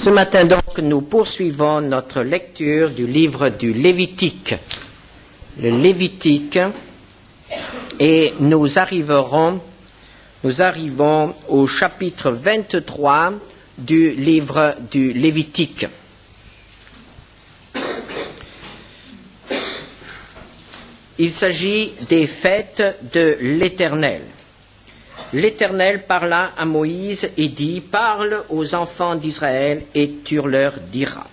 Ce matin donc, nous poursuivons notre lecture du livre du Lévitique. Le Lévitique, et nous arrivons au chapitre 23 du livre du Lévitique. Il s'agit des fêtes de l'Éternel. L'Éternel parla à Moïse et dit, « Parle aux enfants d'Israël et tu leur diras.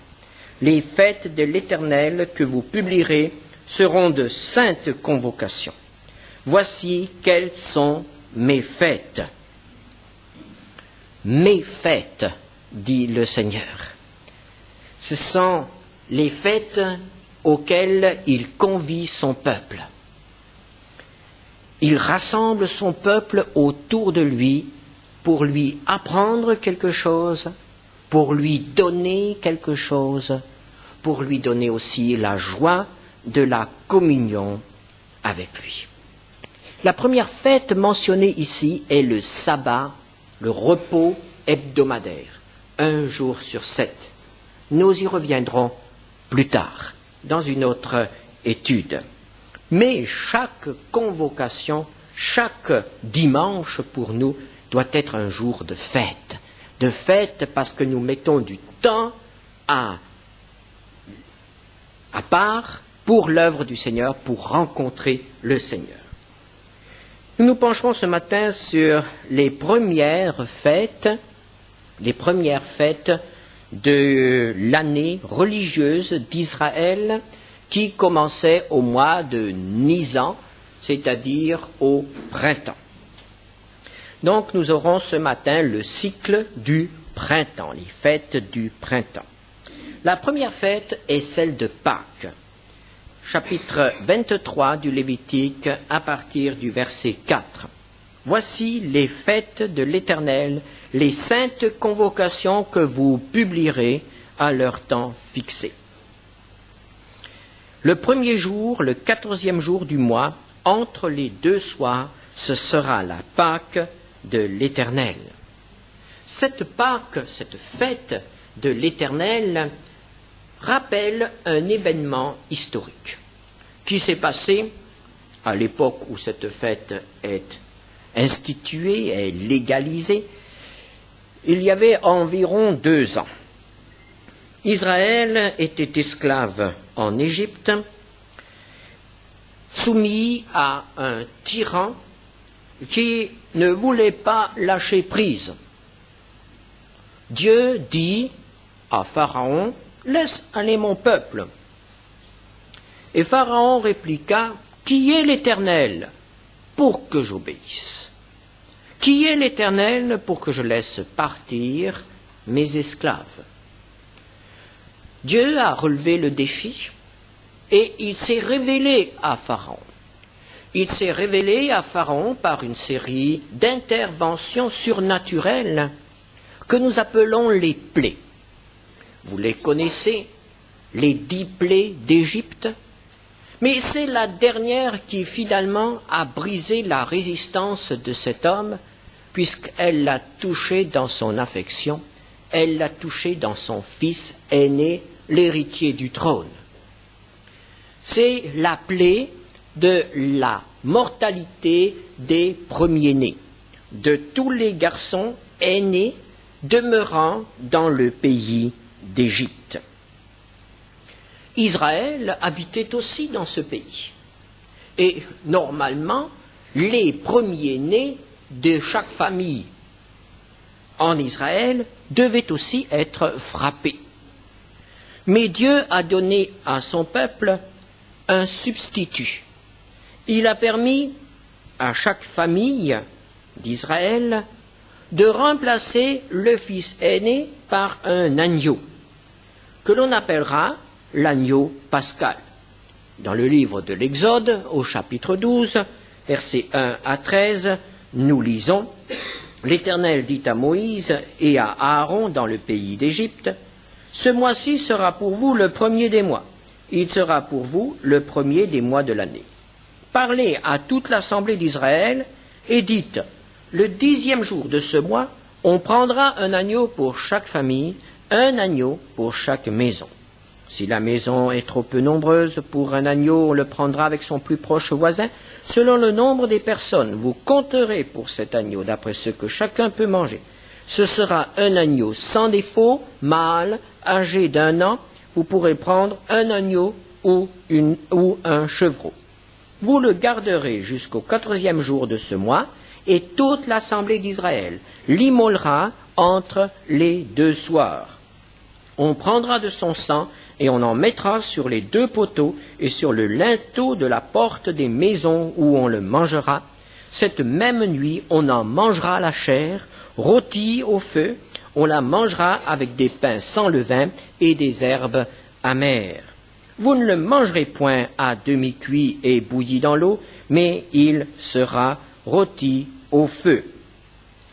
Les fêtes de l'Éternel que vous publierez seront de saintes convocations. Voici quelles sont mes fêtes. » Mes fêtes, dit le Seigneur. Ce sont les fêtes auxquelles il convie son peuple. Il rassemble son peuple autour de lui pour lui apprendre quelque chose, pour lui donner quelque chose, pour lui donner aussi la joie de la communion avec lui. La première fête mentionnée ici est le sabbat, le repos hebdomadaire, 1 jour sur 7. Nous y reviendrons plus tard, dans une autre étude. Mais chaque convocation, chaque dimanche pour nous doit être un jour de fête. De fête parce que nous mettons du temps à part pour l'œuvre du Seigneur, pour rencontrer le Seigneur. Nous nous pencherons ce matin sur les premières fêtes de l'année religieuse d'Israël, qui commençait au mois de Nisan, c'est-à-dire au printemps. Donc nous aurons ce matin le cycle du printemps, les fêtes du printemps. La première fête est celle de Pâques, chapitre 23 du Lévitique, à partir du verset 4. Voici les fêtes de l'Éternel, les saintes convocations que vous publierez à leur temps fixé. Le premier jour, le 14e jour du mois, entre les deux soirs, ce sera la Pâque de l'Éternel. Cette Pâque, cette fête de l'Éternel, rappelle un événement historique qui s'est passé à l'époque où cette fête est instituée, est légalisée. Il y avait environ 2 ans. Israël était esclave en Égypte, soumis à un tyran qui ne voulait pas lâcher prise. Dieu dit à Pharaon, « Laisse aller mon peuple. » Et Pharaon répliqua, « Qui est l'Éternel pour que j'obéisse? Qui est l'Éternel pour que je laisse partir mes esclaves ?» Dieu a relevé le défi et il s'est révélé à Pharaon. Il s'est révélé à Pharaon par une série d'interventions surnaturelles que nous appelons les plaies. Vous les connaissez, les 10 plaies d'Égypte, mais c'est la dernière qui finalement a brisé la résistance de cet homme, puisqu'elle l'a touché dans son affection, elle l'a touché dans son fils aîné, l'héritier du trône. C'est la plaie de la mortalité des premiers-nés, de tous les garçons aînés demeurant dans le pays d'Égypte. Israël habitait aussi dans ce pays. Et normalement, les premiers-nés de chaque famille en Israël devaient aussi être frappés. Mais Dieu a donné à son peuple un substitut. Il a permis à chaque famille d'Israël de remplacer le fils aîné par un agneau, que l'on appellera l'agneau pascal. Dans le livre de l'Exode, au chapitre 12, versets 1 à 13, nous lisons « L'Éternel dit à Moïse et à Aaron dans le pays d'Égypte, « Ce mois-ci sera pour vous le premier des mois. Il sera pour vous le premier des mois de l'année. Parlez à toute l'assemblée d'Israël et dites, le 10e jour de ce mois, on prendra un agneau pour chaque famille, un agneau pour chaque maison. Si la maison est trop peu nombreuse pour un agneau, on le prendra avec son plus proche voisin. Selon le nombre des personnes, vous compterez pour cet agneau d'après ce que chacun peut manger. Ce sera un agneau sans défaut, mâle, âgé d'1 an. Vous pourrez prendre un agneau ou un chevreau. Vous le garderez jusqu'au 4e jour de ce mois, et toute l'assemblée d'Israël l'immolera entre les 2 soirs. On prendra de son sang et on en mettra sur les 2 poteaux et sur le linteau de la porte des maisons où on le mangera. Cette même nuit, on en mangera la chair, rôtie au feu. On la mangera avec des pains sans levain et des herbes amères. Vous ne le mangerez point à demi-cuit et bouilli dans l'eau, mais il sera rôti au feu.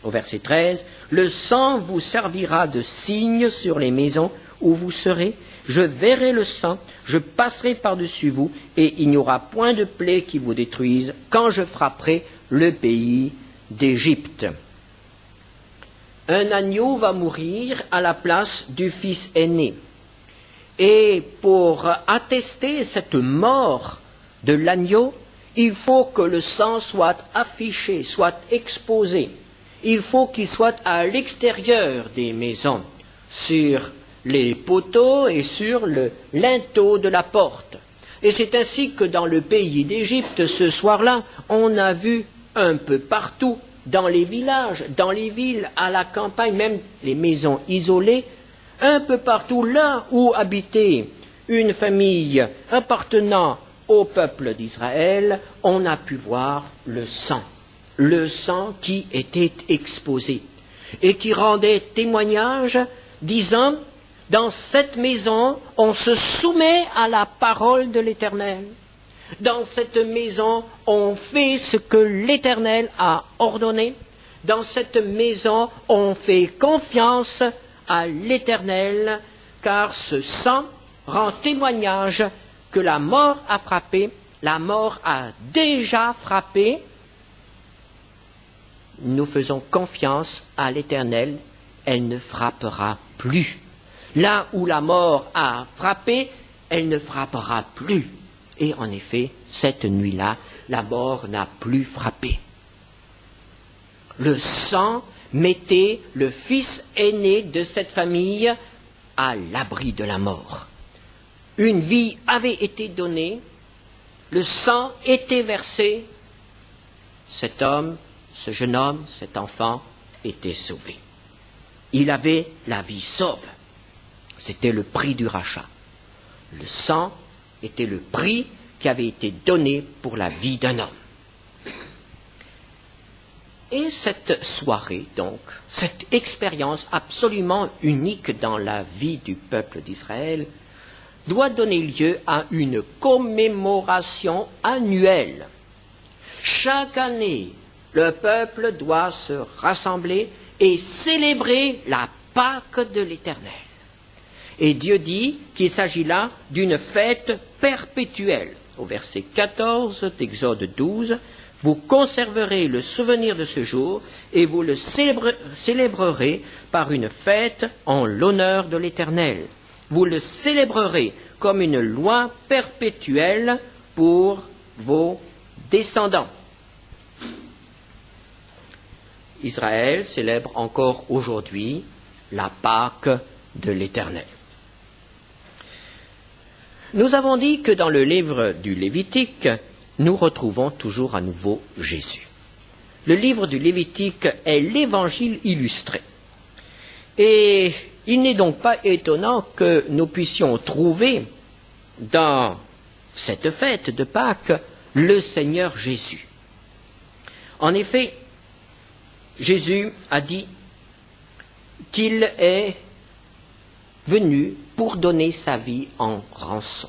Au verset 13, le sang vous servira de signe sur les maisons où vous serez. Je verrai le sang, je passerai par-dessus vous, et il n'y aura point de plaie qui vous détruise quand je frapperai le pays d'Égypte. Un agneau va mourir à la place du fils aîné. Et pour attester cette mort de l'agneau, il faut que le sang soit affiché, soit exposé. Il faut qu'il soit à l'extérieur des maisons, sur les poteaux et sur le linteau de la porte. Et c'est ainsi que dans le pays d'Égypte, ce soir-là, on a vu un peu partout, dans les villages, dans les villes, à la campagne, même les maisons isolées, un peu partout là où habitait une famille appartenant au peuple d'Israël, on a pu voir le sang qui était exposé et qui rendait témoignage disant « Dans cette maison, on se soumet à la parole de l'Éternel. Dans cette maison, on fait ce que l'Éternel a ordonné. Dans cette maison, on fait confiance à l'Éternel, car ce sang rend témoignage que la mort a frappé, la mort a déjà frappé. Nous faisons confiance à l'Éternel, elle ne frappera plus. Là où la mort a frappé, elle ne frappera plus. Et en effet, cette nuit-là, la mort n'a plus frappé. Le sang mettait le fils aîné de cette famille à l'abri de la mort. Une vie avait été donnée, le sang était versé, cet homme, ce jeune homme, cet enfant était sauvé. Il avait la vie sauve. C'était le prix du rachat. Le sang était le prix qui avait été donné pour la vie d'un homme. Et cette soirée, donc, cette expérience absolument unique dans la vie du peuple d'Israël, doit donner lieu à une commémoration annuelle. Chaque année, le peuple doit se rassembler et célébrer la Pâque de l'Éternel. Et Dieu dit qu'il s'agit là d'une fête perpétuelle. Au verset 14 d'Exode 12, « Vous conserverez le souvenir de ce jour et vous le célébrerez par une fête en l'honneur de l'Éternel. Vous le célébrerez comme une loi perpétuelle pour vos descendants. » Israël célèbre encore aujourd'hui la Pâque de l'Éternel. Nous avons dit que dans le livre du Lévitique, nous retrouvons toujours à nouveau Jésus. Le livre du Lévitique est l'évangile illustré. Et il n'est donc pas étonnant que nous puissions trouver dans cette fête de Pâques le Seigneur Jésus. En effet, Jésus a dit qu'il est venu pour donner sa vie en rançon,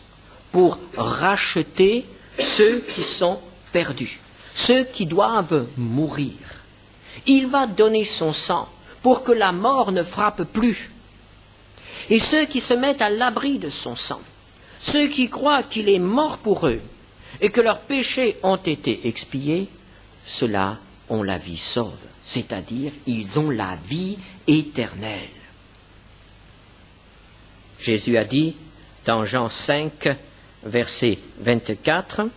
pour racheter ceux qui sont perdus, ceux qui doivent mourir. Il va donner son sang pour que la mort ne frappe plus. Et ceux qui se mettent à l'abri de son sang, ceux qui croient qu'il est mort pour eux et que leurs péchés ont été expiés, ceux-là ont la vie sauve, c'est-à-dire ils ont la vie éternelle. Jésus a dit dans Jean 5, verset 24, «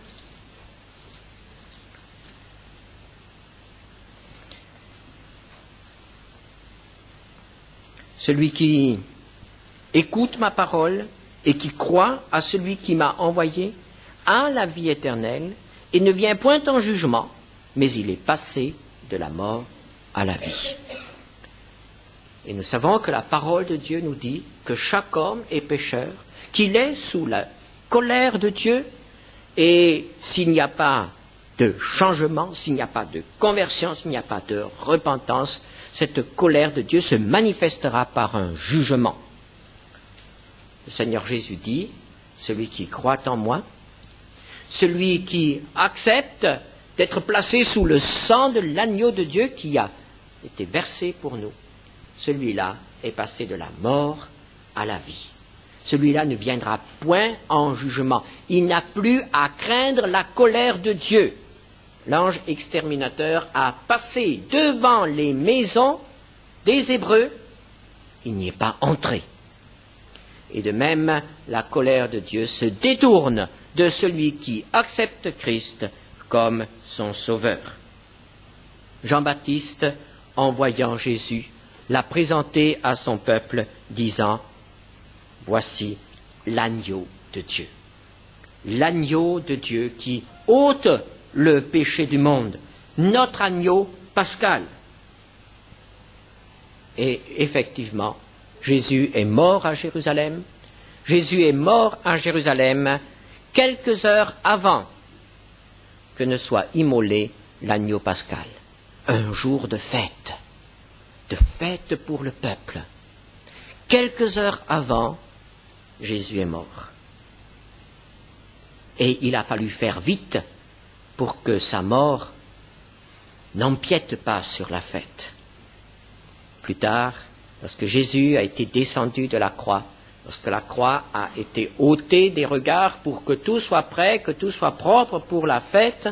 Celui qui écoute ma parole et qui croit à celui qui m'a envoyé a la vie éternelle et ne vient point en jugement, mais il est passé de la mort à la vie. » Et nous savons que la parole de Dieu nous dit que chaque homme est pécheur, qu'il est sous la colère de Dieu, et s'il n'y a pas de changement, s'il n'y a pas de conversion, s'il n'y a pas de repentance, cette colère de Dieu se manifestera par un jugement. Le Seigneur Jésus dit, celui qui croit en moi, celui qui accepte d'être placé sous le sang de l'agneau de Dieu qui a été versé pour nous, celui-là est passé de la mort à la vie. Celui-là ne viendra point en jugement. Il n'a plus à craindre la colère de Dieu. L'ange exterminateur a passé devant les maisons des Hébreux. Il n'y est pas entré. Et de même, la colère de Dieu se détourne de celui qui accepte Christ comme son sauveur. Jean-Baptiste, en voyant Jésus, l'a présenté à son peuple, disant « Voici l'agneau de Dieu. » L'agneau de Dieu qui ôte le péché du monde, notre agneau pascal. Et effectivement, Jésus est mort à Jérusalem. Jésus est mort à Jérusalem quelques heures avant que ne soit immolé l'agneau pascal. Un jour de fête pour le peuple. Quelques heures avant, Jésus est mort. Et il a fallu faire vite pour que sa mort n'empiète pas sur la fête. Plus tard, lorsque Jésus a été descendu de la croix, lorsque la croix a été ôtée des regards pour que tout soit prêt, que tout soit propre pour la fête,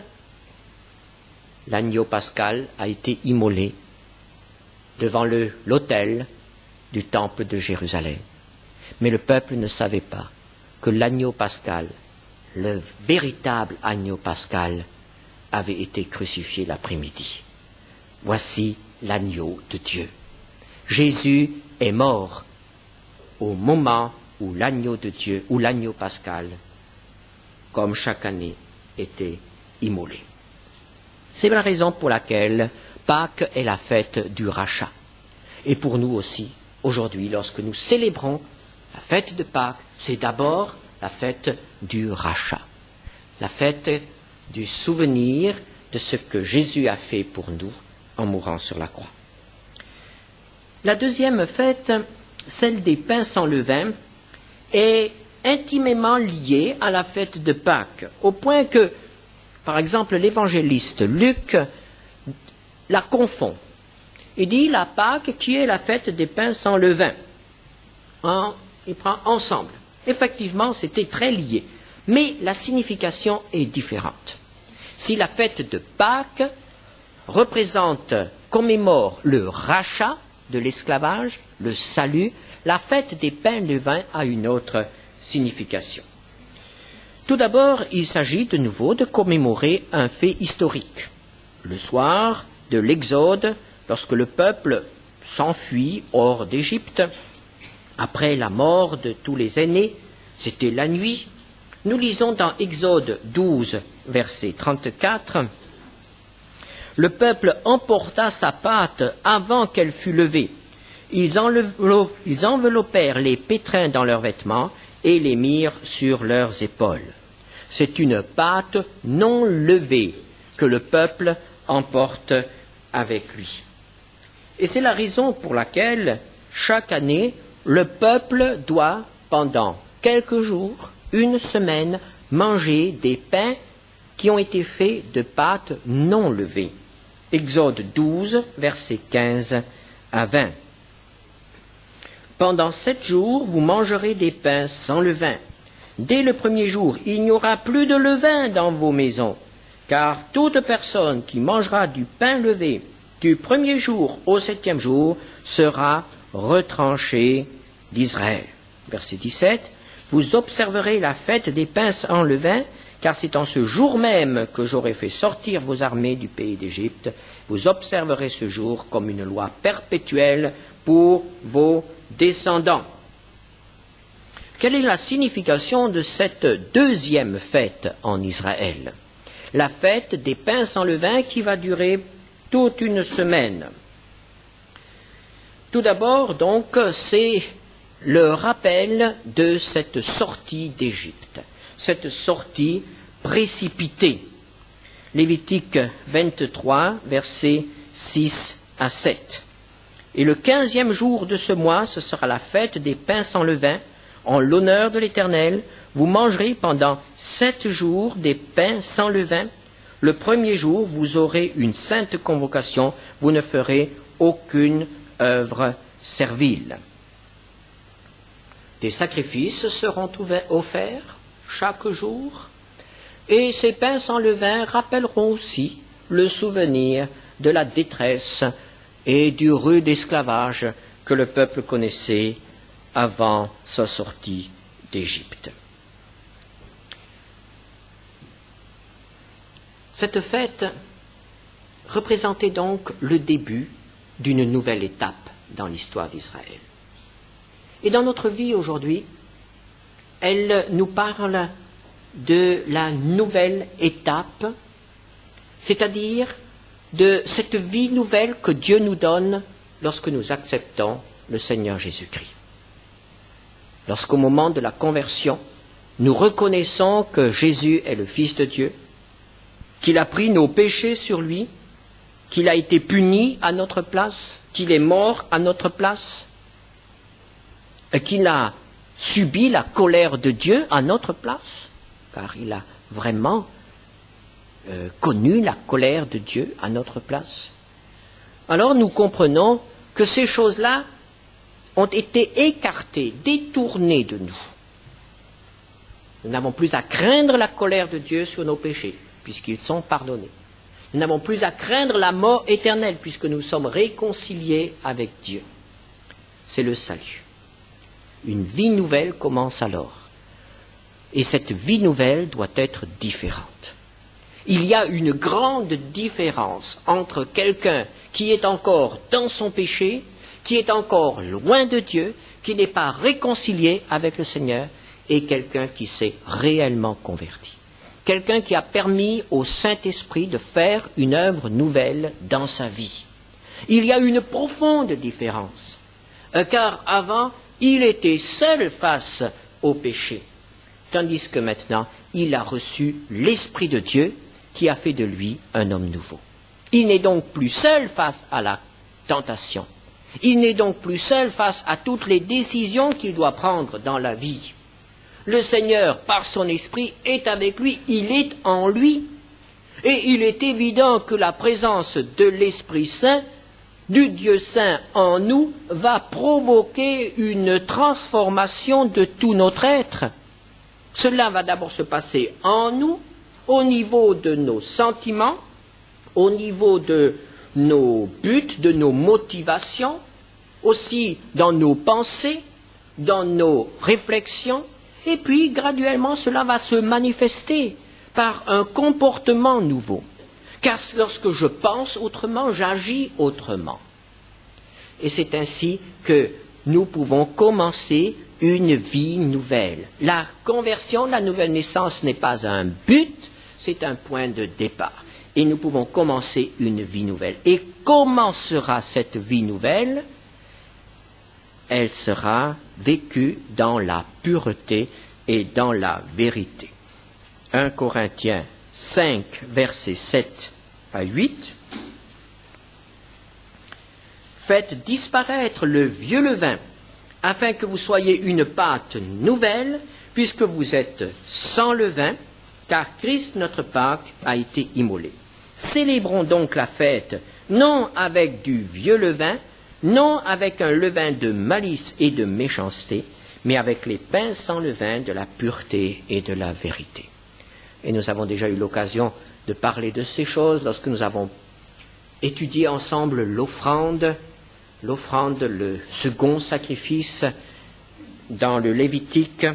l'agneau pascal a été immolé devant l'autel du temple de Jérusalem. Mais le peuple ne savait pas que l'agneau pascal, le véritable agneau pascal, avait été crucifié l'après-midi. Voici l'agneau de Dieu. Jésus est mort au moment où l'agneau de Dieu, ou l'agneau pascal, comme chaque année, était immolé. C'est la raison pour laquelle Pâques est la fête du rachat. Et pour nous aussi, aujourd'hui, lorsque nous célébrons la fête de Pâques, c'est d'abord la fête du rachat, la fête du souvenir de ce que Jésus a fait pour nous en mourant sur la croix. La deuxième fête, celle des pains sans levain, est intimement liée à la fête de Pâques, au point que, par exemple, l'évangéliste Luc la confond. Il dit la Pâques qui est la fête des pains sans levain. Il prend ensemble. Effectivement, c'était très lié. Mais la signification est différente. Si la fête de Pâques commémore le rachat de l'esclavage, le salut, la fête des pains levains a une autre signification. Tout d'abord, il s'agit de nouveau de commémorer un fait historique. Le soir de l'Exode, lorsque le peuple s'enfuit hors d'Égypte, après la mort de tous les aînés, c'était la nuit. Nous lisons dans Exode 12, verset 34, « Le peuple emporta sa pâte avant qu'elle fût levée. Ils enveloppèrent les pétrins dans leurs vêtements et les mirent sur leurs épaules. C'est une pâte non levée que le peuple emporte avec lui. » Et c'est la raison pour laquelle, chaque année, le peuple doit, pendant quelques jours, une semaine, manger des pains qui ont été faits de pâte non levée. Exode 12, versets 15 à 20. Pendant 7 jours, vous mangerez des pains sans levain. Dès le premier jour, il n'y aura plus de levain dans vos maisons, car toute personne qui mangera du pain levé du premier jour au 7e jour sera retranchée d'Israël. Verset 17. Vous observerez la fête des pains sans levain, car c'est en ce jour même que j'aurai fait sortir vos armées du pays d'Égypte. Vous observerez ce jour comme une loi perpétuelle pour vos descendants. Quelle est la signification de cette deuxième fête en Israël? La fête des pains sans levain qui va durer toute une semaine. Tout d'abord, donc, c'est le rappel de cette sortie d'Égypte, cette sortie précipitée. Lévitique 23, versets 6 à 7. Et le 15e jour de ce mois, ce sera la fête des pains sans levain, en l'honneur de l'Éternel. Vous mangerez pendant 7 jours des pains sans levain. Le premier jour, vous aurez une sainte convocation, vous ne ferez aucune œuvre servile. Des sacrifices seront offerts chaque jour, et ces pains sans levain rappelleront aussi le souvenir de la détresse et du rude esclavage que le peuple connaissait avant sa sortie d'Égypte. Cette fête représentait donc le début d'une nouvelle étape dans l'histoire d'Israël. Et dans notre vie aujourd'hui, elle nous parle de la nouvelle étape, c'est-à-dire de cette vie nouvelle que Dieu nous donne lorsque nous acceptons le Seigneur Jésus-Christ. Lorsqu'au moment de la conversion, nous reconnaissons que Jésus est le Fils de Dieu, qu'il a pris nos péchés sur lui, qu'il a été puni à notre place, qu'il est mort à notre place, et qu'il a subi la colère de Dieu à notre place, car il a vraiment connu la colère de Dieu à notre place. Alors nous comprenons que ces choses-là ont été écartées, détournées de nous. Nous n'avons plus à craindre la colère de Dieu sur nos péchés, puisqu'ils sont pardonnés. Nous n'avons plus à craindre la mort éternelle, puisque nous sommes réconciliés avec Dieu. C'est le salut. Une vie nouvelle commence alors. Et cette vie nouvelle doit être différente. Il y a une grande différence entre quelqu'un qui est encore dans son péché, qui est encore loin de Dieu, qui n'est pas réconcilié avec le Seigneur, et quelqu'un qui s'est réellement converti. Quelqu'un qui a permis au Saint-Esprit de faire une œuvre nouvelle dans sa vie. Il y a une profonde différence, car avant, il était seul face au péché, tandis que maintenant, il a reçu l'Esprit de Dieu qui a fait de lui un homme nouveau. Il n'est donc plus seul face à la tentation. Il n'est donc plus seul face à toutes les décisions qu'il doit prendre dans la vie. Le Seigneur, par son Esprit, est avec lui, il est en lui. Et il est évident que la présence de l'Esprit Saint, du Dieu Saint en nous, va provoquer une transformation de tout notre être. Cela va d'abord se passer en nous, au niveau de nos sentiments, au niveau de nos buts, de nos motivations, aussi dans nos pensées, dans nos réflexions, et puis graduellement cela va se manifester par un comportement nouveau. Car lorsque je pense autrement, j'agis autrement. Et c'est ainsi que nous pouvons commencer une vie nouvelle. La conversion, la nouvelle naissance n'est pas un but, c'est un point de départ. Et nous pouvons commencer une vie nouvelle. Et comment sera cette vie nouvelle? Elle sera vécue dans la pureté et dans la vérité. 1 Corinthiens 5, versets 7 à 8. Faites disparaître le vieux levain, afin que vous soyez une pâte nouvelle, puisque vous êtes sans levain, car Christ notre Pâque a été immolé. Célébrons donc la fête, non avec du vieux levain, non avec un levain de malice et de méchanceté, mais avec les pains sans levain de la pureté et de la vérité. Et nous avons déjà eu l'occasion de parler de ces choses lorsque nous avons étudié ensemble l'offrande, le second sacrifice dans le Lévitique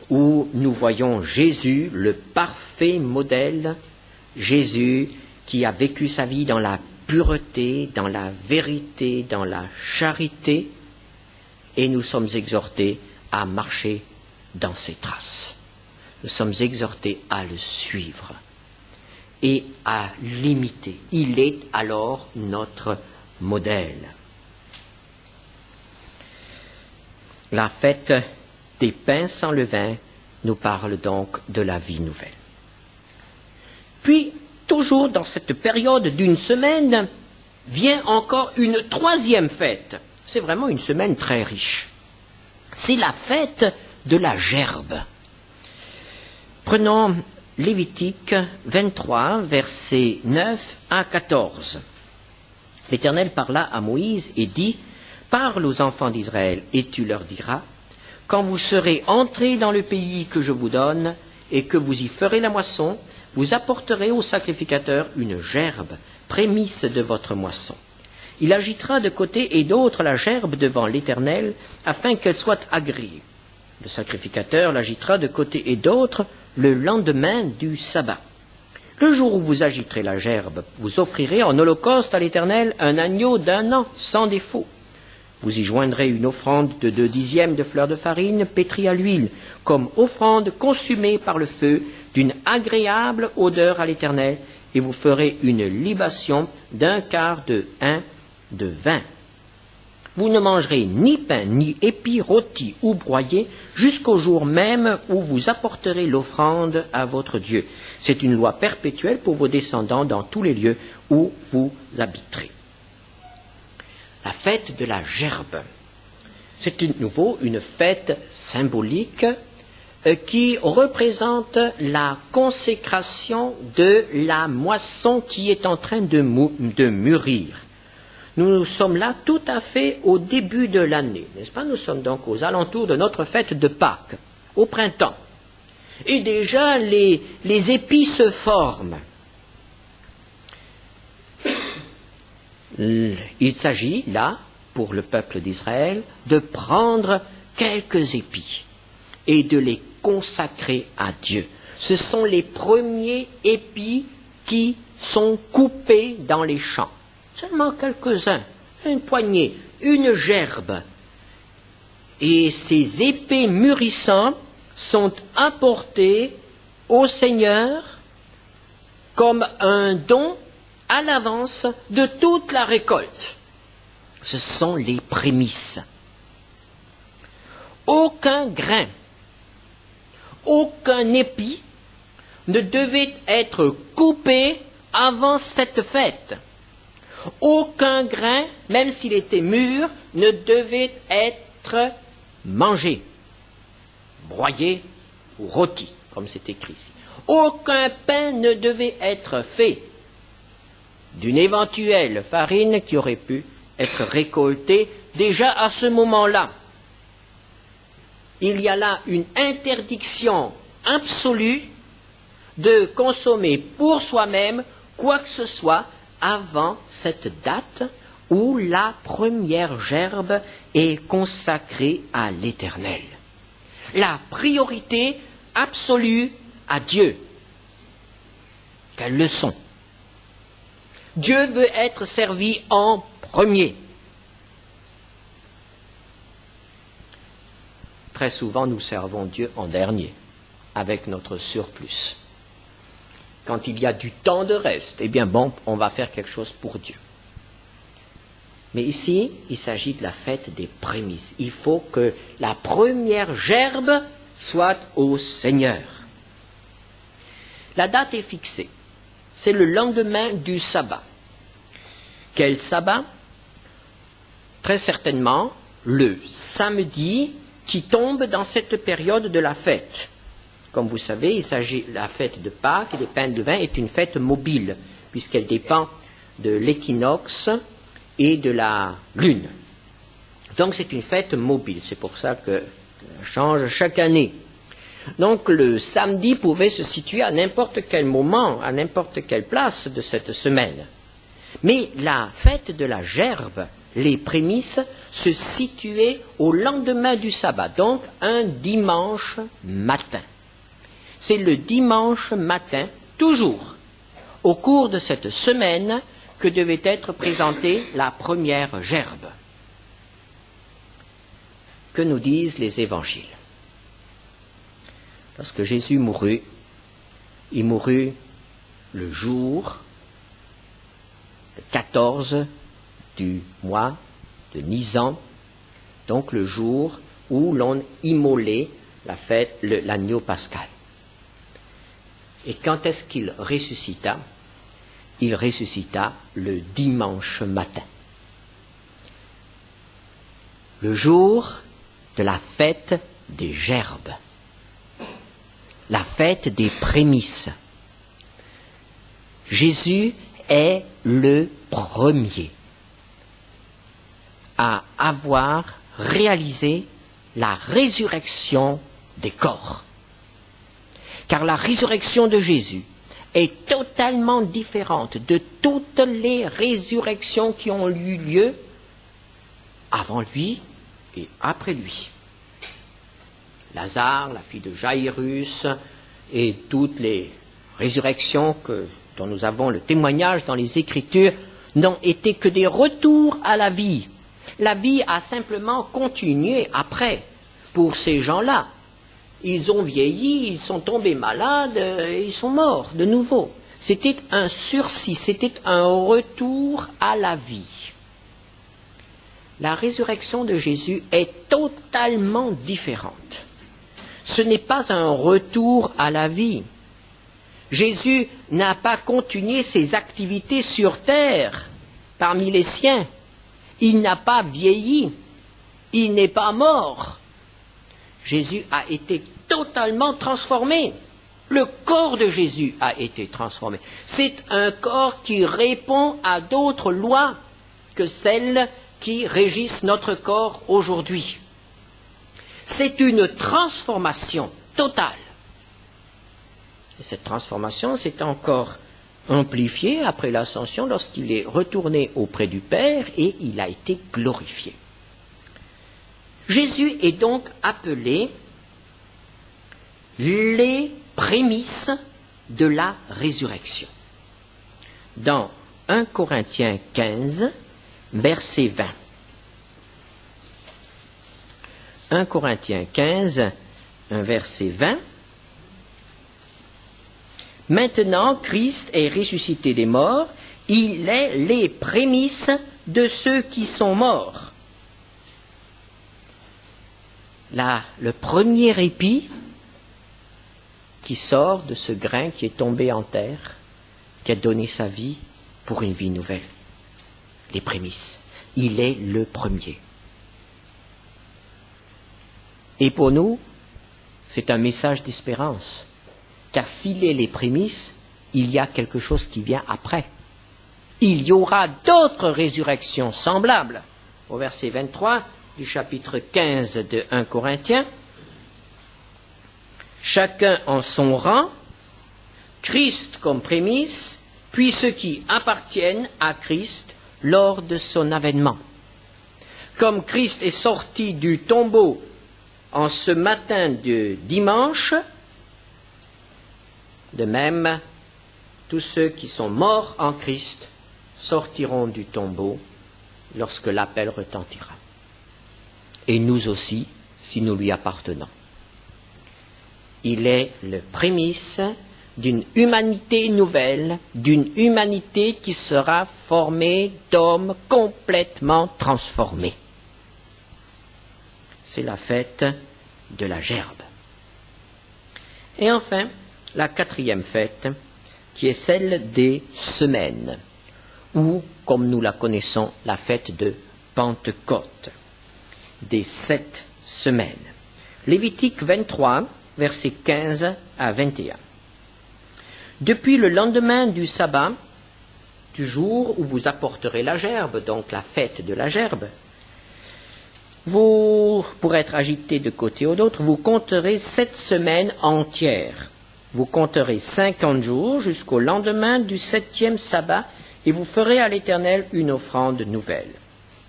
où nous voyons Jésus, le parfait modèle, Jésus qui a vécu sa vie dans la pureté, dans la vérité, dans la charité, et nous sommes exhortés à marcher dans ses traces. Nous sommes exhortés à le suivre et à l'imiter. Il est alors notre modèle. La fête des pains sans levain nous parle donc de la vie nouvelle. Puis, toujours dans cette période d'une semaine, vient encore une troisième fête. C'est vraiment une semaine très riche. C'est la fête de la gerbe. Prenons Lévitique 23, versets 9 à 14. L'Éternel parla à Moïse et dit, « Parle aux enfants d'Israël, et tu leur diras, quand vous serez entrés dans le pays que je vous donne, et que vous y ferez la moisson, vous apporterez au sacrificateur une gerbe, prémisse de votre moisson. Il agitera de côté et d'autre la gerbe devant l'Éternel, afin qu'elle soit agréée. Le sacrificateur l'agitera de côté et d'autre le lendemain du sabbat. Le jour où vous agiterez la gerbe, vous offrirez en holocauste à l'Éternel un agneau d'1 an, sans défaut. Vous y joindrez une offrande de 2/10 de fleur de farine pétrie à l'huile, comme offrande consumée par le feu, d'une agréable odeur à l'Éternel, et vous ferez une libation d'1/4 de hin de vin. Vous ne mangerez ni pain, ni épis rôtis ou broyés, jusqu'au jour même où vous apporterez l'offrande à votre Dieu. C'est une loi perpétuelle pour vos descendants dans tous les lieux où vous habiterez. La fête de la gerbe, c'est de nouveau une fête symbolique qui représente la consécration de la moisson qui est en train de mûrir. Nous sommes là tout à fait au début de l'année, n'est-ce pas? Nous sommes donc aux alentours de notre fête de Pâques, au printemps. Et déjà, les épis se forment. Il s'agit, là, pour le peuple d'Israël, de prendre quelques épis et de les consacrer à Dieu. Ce sont les premiers épis qui sont coupés dans les champs. Seulement quelques-uns, une poignée, une gerbe. Et ces épis mûrissants sont apportés au Seigneur comme un don à l'avance de toute la récolte. Ce sont les prémices. Aucun grain, aucun épi ne devait être coupé avant cette fête. Aucun grain, même s'il était mûr, ne devait être mangé, broyé ou rôti, comme c'est écrit ici. Aucun pain ne devait être fait d'une éventuelle farine qui aurait pu être récoltée déjà à ce moment-là. Il y a là une interdiction absolue de consommer pour soi-même quoi que ce soit avant cette date où la première gerbe est consacrée à l'Éternel. La priorité absolue à Dieu. Quelle leçon! Dieu veut être servi en premier. Très souvent, nous servons Dieu en dernier, avec notre surplus. Quand il y a du temps de reste, eh bien bon, on va faire quelque chose pour Dieu. Mais ici, il s'agit de la fête des prémices. Il faut que la première gerbe soit au Seigneur. La date est fixée. C'est le lendemain du sabbat. Quel sabbat? Très certainement le samedi qui tombe dans cette période de la fête. Comme vous savez, il s'agit de la fête de Pâques et des pains de vin est une fête mobile, puisqu'elle dépend de l'équinoxe et de la lune. Donc c'est une fête mobile, c'est pour ça qu'elle change chaque année. Donc le samedi pouvait se situer à n'importe quel moment, à n'importe quelle place de cette semaine. Mais la fête de la gerbe, les prémices, se situait au lendemain du sabbat, donc un dimanche matin. C'est le dimanche matin, toujours, au cours de cette semaine, que devait être présentée la première gerbe. Que nous disent les évangiles? Lorsque Jésus mourut, il mourut le jour, le 14 du mois de Nisan, donc le jour où l'on immolait l'agneau pascal. Et quand est-ce qu'il ressuscita? Il ressuscita le dimanche matin, le jour de la fête des gerbes, la fête des prémices. Jésus est le premier à avoir réalisé la résurrection des corps. Car la résurrection de Jésus est totalement différente de toutes les résurrections qui ont eu lieu avant lui et après lui. Lazare, la fille de Jaïrus, et toutes les résurrections dont nous avons le témoignage dans les Écritures n'ont été que des retours à la vie. La vie a simplement continué après pour ces gens-là. Ils ont vieilli, ils sont tombés malades, ils sont morts de nouveau. C'était un sursis, c'était un retour à la vie. La résurrection de Jésus est totalement différente. Ce n'est pas un retour à la vie. Jésus n'a pas continué ses activités sur terre parmi les siens. Il n'a pas vieilli. Il n'est pas mort. Jésus a été totalement transformé. Le corps de Jésus a été transformé. C'est un corps qui répond à d'autres lois que celles qui régissent notre corps aujourd'hui. C'est une transformation totale. Et cette transformation s'est encore amplifiée après l'ascension lorsqu'il est retourné auprès du Père et il a été glorifié. Jésus est donc appelé les prémices de la résurrection. Dans 1 Corinthiens 15, verset 20. 1 Corinthiens 15, un verset 20. Maintenant, Christ est ressuscité des morts, il est les prémices de ceux qui sont morts. Là, le premier épi qui sort de ce grain qui est tombé en terre, qui a donné sa vie pour une vie nouvelle. Les prémices. Il est le premier. Et pour nous, c'est un message d'espérance. Car s'il est les prémices, il y a quelque chose qui vient après. Il y aura d'autres résurrections semblables. Au verset 23 du chapitre 15 de 1 Corinthiens, chacun en son rang, Christ comme prémisse, puis ceux qui appartiennent à Christ lors de son avènement. Comme Christ est sorti du tombeau en ce matin de dimanche, de même, tous ceux qui sont morts en Christ sortiront du tombeau lorsque l'appel retentira. Et nous aussi, si nous lui appartenons. Il est le prémisse d'une humanité nouvelle, d'une humanité qui sera formée d'hommes complètement transformés. C'est la fête de la gerbe. Et enfin, la quatrième fête, qui est celle des semaines, ou, comme nous la connaissons, la fête de Pentecôte, des 7 semaines. Lévitique 23, versets 15 à 21. Depuis le lendemain du sabbat, du jour où vous apporterez la gerbe, donc la fête de la gerbe, vous, pour être agité de côté ou d'autre, vous compterez 7 semaines entières. Vous compterez 50 jours jusqu'au lendemain du 7e sabbat et vous ferez à l'Éternel une offrande nouvelle.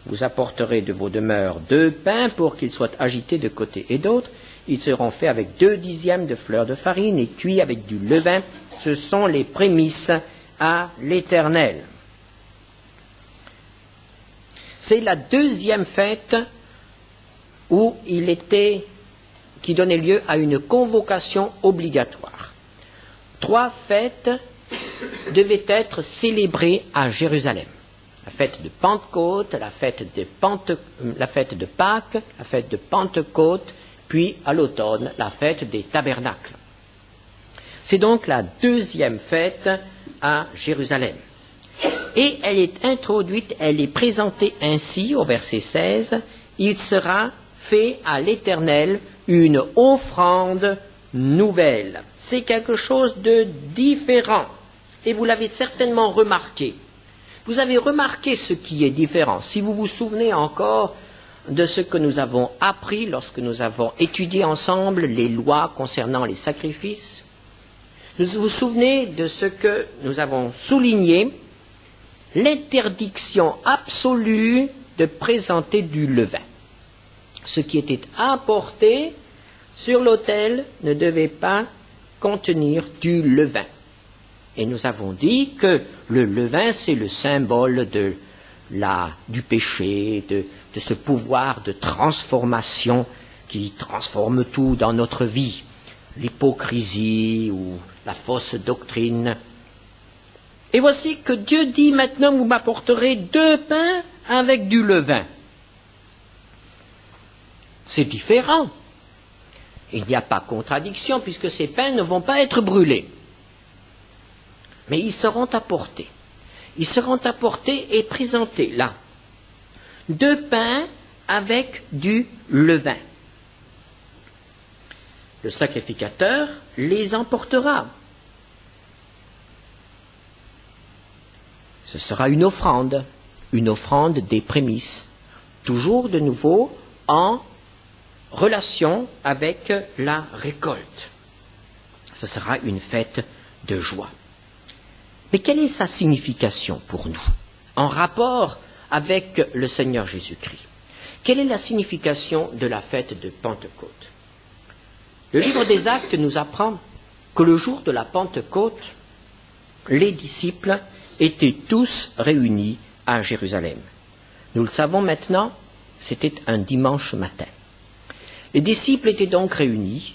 Vous apporterez de vos demeures 2 pains pour qu'ils soient agités de côté et d'autre. Ils seront faits avec 2 dixièmes de fleur de farine et cuits avec du levain. Ce sont les prémices à l'Éternel. C'est la deuxième fête qui donnait lieu à une convocation obligatoire. 3 fêtes devaient être célébrées à Jérusalem. La fête de Pentecôte, la fête de Pâques, la fête de Pentecôte, puis à l'automne, la fête des Tabernacles. C'est donc la deuxième fête à Jérusalem. Et elle est introduite, elle est présentée ainsi au verset 16, « Il sera fait à l'Éternel une offrande nouvelle. » C'est quelque chose de différent. Et vous l'avez certainement remarqué. Vous avez remarqué ce qui est différent. Si vous vous souvenez encore de ce que nous avons appris lorsque nous avons étudié ensemble les lois concernant les sacrifices, vous vous souvenez de ce que nous avons souligné, l'interdiction absolue de présenter du levain. Ce qui était apporté sur l'autel ne devait pas contenir du levain. Et nous avons dit que le levain, c'est le symbole du péché, de ce pouvoir de transformation qui transforme tout dans notre vie, l'hypocrisie ou la fausse doctrine. Et voici que Dieu dit maintenant, vous m'apporterez 2 pains avec du levain. C'est différent. Il n'y a pas contradiction puisque ces pains ne vont pas être brûlés. Mais ils seront apportés. Ils seront apportés et présentés là. 2 pains avec du levain. Le sacrificateur les emportera. Ce sera une offrande des prémices, toujours de nouveau en relation avec la récolte. Ce sera une fête de joie. Mais quelle est sa signification pour nous, en rapport avec le Seigneur Jésus-Christ? Quelle est la signification de la fête de Pentecôte? Le livre des Actes nous apprend que le jour de la Pentecôte, les disciples étaient tous réunis à Jérusalem. Nous le savons maintenant, c'était un dimanche matin. Les disciples étaient donc réunis,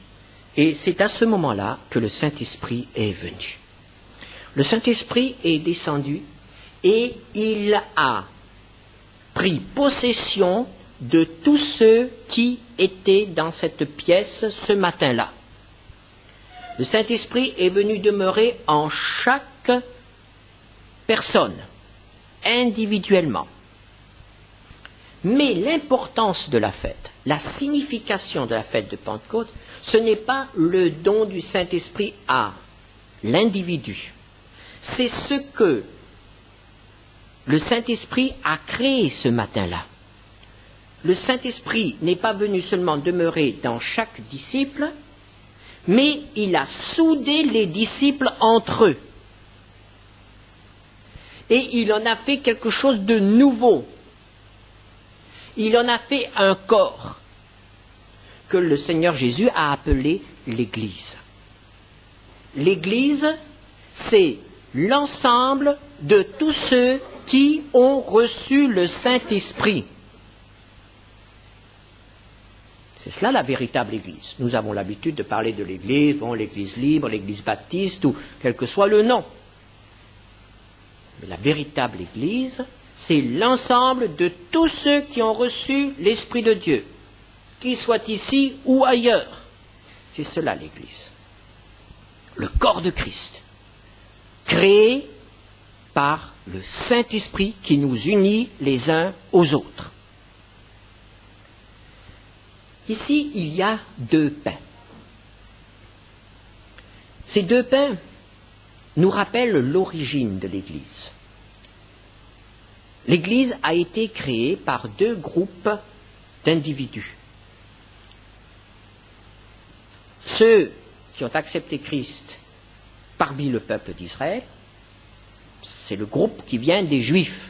et c'est à ce moment-là que le Saint-Esprit est venu. Le Saint-Esprit est descendu et il a pris possession de tous ceux qui étaient dans cette pièce ce matin-là. Le Saint-Esprit est venu demeurer en chaque personne, individuellement. Mais l'importance de la fête, la signification de la fête de Pentecôte, ce n'est pas le don du Saint-Esprit à l'individu. C'est ce que le Saint-Esprit a créé ce matin-là. Le Saint-Esprit n'est pas venu seulement demeurer dans chaque disciple, mais il a soudé les disciples entre eux. Et il en a fait quelque chose de nouveau. Il en a fait un corps que le Seigneur Jésus a appelé l'Église. L'Église, c'est l'ensemble de tous ceux qui ont reçu le Saint-Esprit. C'est cela la véritable Église. Nous avons l'habitude de parler de l'Église, l'Église libre, l'Église baptiste, ou quel que soit le nom. Mais la véritable Église, c'est l'ensemble de tous ceux qui ont reçu l'Esprit de Dieu, qu'ils soient ici ou ailleurs. C'est cela l'Église. Le corps de Christ, créé par le Saint-Esprit qui nous unit les uns aux autres. Ici, il y a 2 pains. Ces 2 pains nous rappellent l'origine de l'Église. L'Église a été créée par 2 groupes d'individus. Ceux qui ont accepté Christ parmi le peuple d'Israël, c'est le groupe qui vient des Juifs.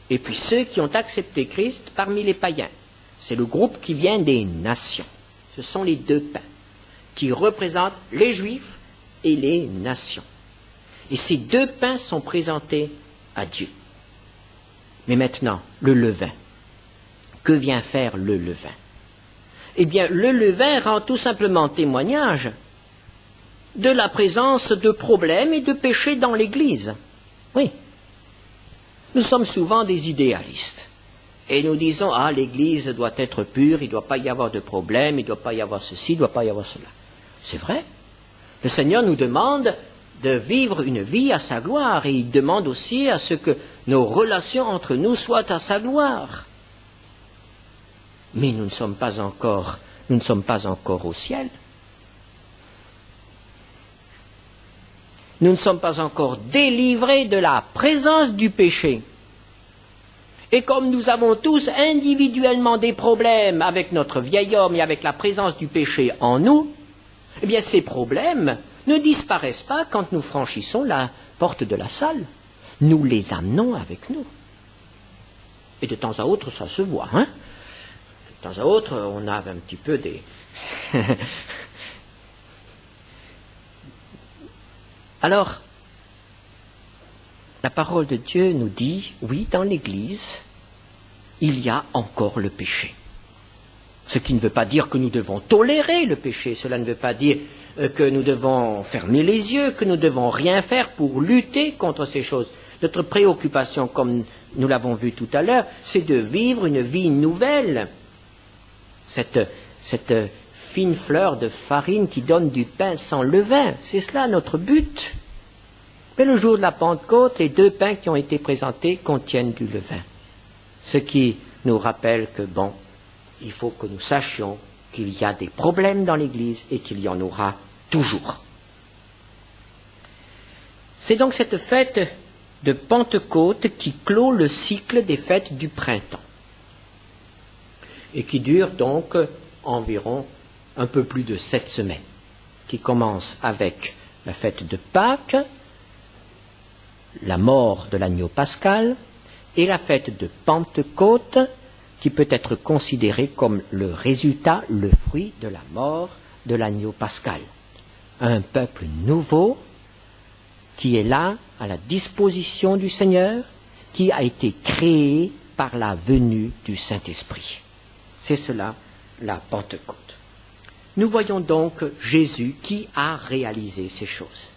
et puis ceux qui ont accepté Christ parmi les païens. C'est le groupe qui vient des nations. Ce sont les deux pains qui représentent les Juifs et les nations. Et ces deux pains sont présentés à Dieu. Mais maintenant, le levain. Que vient faire le levain? Eh bien, le levain rend tout simplement témoignage de la présence de problèmes et de péchés dans l'Église. Oui. Nous sommes souvent des idéalistes. Et nous disons, ah, l'Église doit être pure, il ne doit pas y avoir de problème, il ne doit pas y avoir ceci, il ne doit pas y avoir cela. C'est vrai. Le Seigneur nous demande de vivre une vie à sa gloire, et il demande aussi à ce que nos relations entre nous soient à sa gloire. Mais nous ne sommes pas encore au ciel. Nous ne sommes pas encore délivrés de la présence du péché. Et comme nous avons tous individuellement des problèmes avec notre vieil homme et avec la présence du péché en nous, eh bien ces problèmes ne disparaissent pas quand nous franchissons la porte de la salle. Nous les amenons avec nous. Et de temps à autre, ça se voit, hein? De temps à autre, on a un petit peu des... Alors, la parole de Dieu nous dit, oui, dans l'Église, il y a encore le péché. Ce qui ne veut pas dire que nous devons tolérer le péché, cela ne veut pas dire que nous devons fermer les yeux, que nous devons rien faire pour lutter contre ces choses. Notre préoccupation, comme nous l'avons vu tout à l'heure, c'est de vivre une vie nouvelle. Cette fine fleur de farine qui donne du pain sans levain, c'est cela notre but. Mais le jour de la Pentecôte, les deux pains qui ont été présentés contiennent du levain. Ce qui nous rappelle que, bon, il faut que nous sachions qu'il y a des problèmes dans l'Église et qu'il y en aura toujours. C'est donc cette fête de Pentecôte qui clôt le cycle des fêtes du printemps et qui dure donc environ un peu plus de 7 semaines, qui commence avec la fête de Pâques, la mort de l'agneau pascal et la fête de Pentecôte, qui peut être considérée comme le résultat, le fruit de la mort de l'agneau pascal. Un peuple nouveau qui est là, à la disposition du Seigneur, qui a été créé par la venue du Saint-Esprit. C'est cela, la Pentecôte. Nous voyons donc Jésus qui a réalisé ces choses.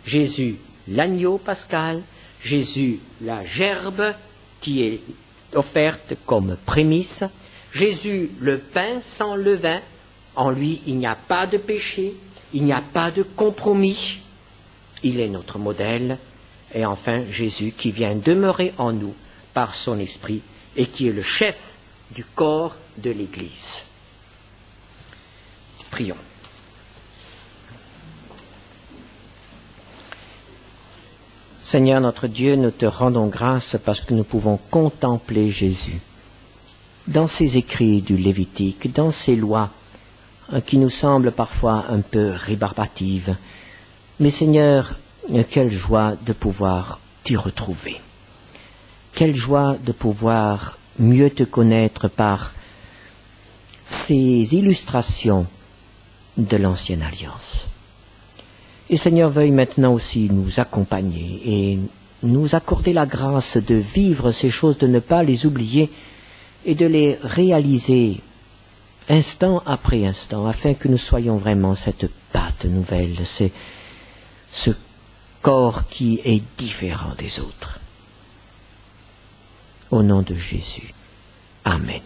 Jésus, l'agneau pascal, Jésus, la gerbe qui est offerte comme prémisse, Jésus, le pain sans levain, en lui il n'y a pas de péché, il n'y a pas de compromis, il est notre modèle, et enfin Jésus qui vient demeurer en nous par son esprit et qui est le chef du corps de l'Église. Prions. Seigneur notre Dieu, nous te rendons grâce parce que nous pouvons contempler Jésus dans ses écrits du Lévitique, dans ses lois qui nous semblent parfois un peu rébarbatives. Mais Seigneur, quelle joie de pouvoir t'y retrouver. Quelle joie de pouvoir mieux te connaître par ces illustrations de l'Ancienne Alliance. Et Seigneur, veuille maintenant aussi nous accompagner et nous accorder la grâce de vivre ces choses, de ne pas les oublier et de les réaliser instant après instant, afin que nous soyons vraiment cette pâte nouvelle, ce corps qui est différent des autres. Au nom de Jésus. Amen.